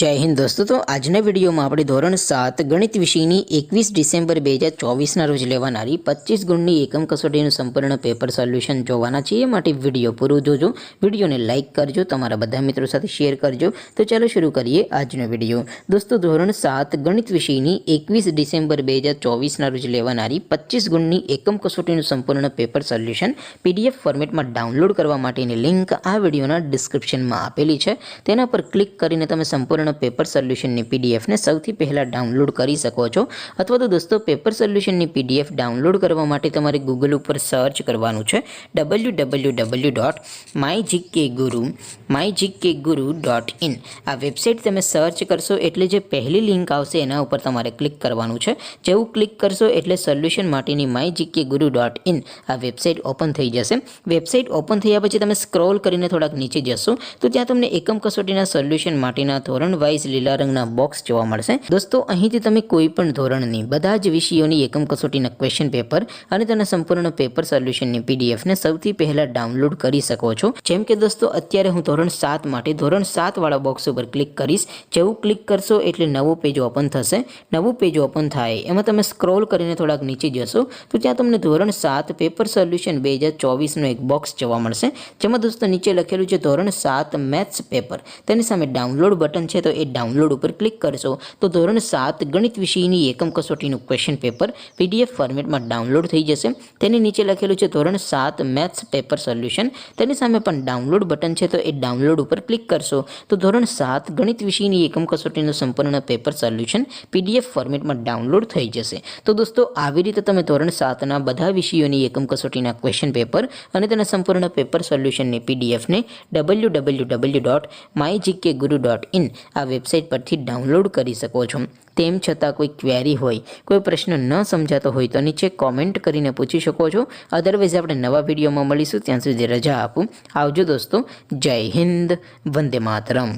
जय हिंद दोस्तों। तो आजना वीडियो में આપણે ધોરણ 7 ગણિત વિષયની 21 ડિસેમ્બર 2024 ના રોજ લેવાનારી 25 ગુણની એકમ કસોટીનું સંપૂર્ણ પેપર સોલ્યુશન જોવાના છે। એ માટે વિડિયો પૂરો જોજો, વિડિયોને લાઈક કરજો, તમારા બધા મિત્રો સાથે શેર કરજો। તો ચાલો શરૂ કરીએ આજનો વિડિયો। દોસ્તો ધોરણ 7 ગણિત વિષયની 21 ડિસેમ્બર 2024 ના રોજ લેવાનારી 25 ગુણની એકમ કસોટીનું સંપૂર્ણ પેપર સોલ્યુશન PDF ફોર્મેટમાં ડાઉનલોડ કરવા માટેની લિંક આ વિડિયોના ડિસ્ક્રિપ્શનમાં આપેલી છે। તેના પર ક્લિક કરીને તમે સંપૂર્ણ पेपर सोल्यूशन ની PDF ને સૌથી પહેલા ડાઉનલોડ કરી શકો છો। અથવા તો દોસ્તો પેપર સોલ્યુશન ની PDF ડાઉનલોડ કરવા માટે તમારે Google ઉપર સર્ચ કરવાનું છે www.mygkguru.in। આ વેબસાઈટ તમે સર્ચ કરશો એટલે જે પહેલી લિંક આવશે એના ઉપર તમારે ક્લિક કરવાનું છે। જેવું ક્લિક કરશો એટલે સોલ્યુશન માટેની mygkguru.in આ વેબસાઈટ ઓપન થઈ જશે। વેબસાઈટ ઓપન થયા પછી તમે સ્ક્રોલ કરીને થોડાક નીચે જશો તો ત્યાં તમને એકમ કસોટીના સોલ્યુશન માટેના ધોરણ વાઇઝ લીલા રંગના બોક્સ જોવા મળશે। દોસ્તો અહીંથી તમે કોઈ પણ ધોરણની બધા જ વિષયોની એકમ કસોટીના ક્વેશ્ચન પેપર અને તેના સંપૂર્ણ પેપર સોલ્યુશનની PDF ને સૌથી પહેલા ડાઉનલોડ કરી શકો છો। જેમ કે દોસ્તો અત્યારે હું ધોરણ 7 માટે ધોરણ 7 વાળા બોક્સ ઉપર ક્લિક કરીશ। જેવું ક્લિક કરશો એટલે નવું પેજ ઓપન થશે। નવું પેજ ઓપન થાય એમાં તમે સ્ક્રોલ કરીને થોડાક નીચે જશો તો ત્યાં તમને ધોરણ 7 પેપર સોલ્યુશન 2024 નો એક બોક્સ જોવા મળશે। જેમાં દોસ્તો નીચે લખેલું છે ધોરણ 7 મેથ્સ પેપર। તેની સામે ડાઉનલોડ બટન છે તો એ ડાઉનલોડ ઉપર ક્લિક કરશો તો ધોરણ 7 ગણિત વિષયની એકમ કસોટીનું ક્વેશ્ચન પેપર PDF ફોર્મેટમાં ડાઉનલોડ થઈ જશે। તેની નીચે લખેલું છે ધોરણ 7 મેથ્સ પેપર સોલ્યુશન। તેની સામે પણ ડાઉનલોડ બટન છે તો એ ડાઉનલોડ ઉપર ક્લિક કરશો તો ધોરણ 7 ગણિત વિષયની એકમ કસોટીનું સંપૂર્ણ પેપર સોલ્યુશન PDF ફોર્મેટમાં ડાઉનલોડ થઈ જશે। તો દોસ્તો આવી રીતે તમે ધોરણ 7 ના બધા વિષયોની એકમ કસોટીના ક્વેશ્ચન પેપર અને તેના સંપૂર્ણ પેપર સોલ્યુશનની PDF ને www.mygkguru.in આ વેબસાઈટ પરથી ડાઉનલોડ કરી શકો છો। તેમ છતાં કોઈ ક્વેરી હોય, કોઈ પ્રશ્ન ન સમજાતો હોય તો નીચે કોમેન્ટ કરીને પૂછી શકો છો। અધરવાઇઝ આપણે નવા વિડીયોમાં મળીશું, ત્યાં સુધી રજા આપું। આવજો દોસ્તો, જય હિન્દ, વંદે માતરમ।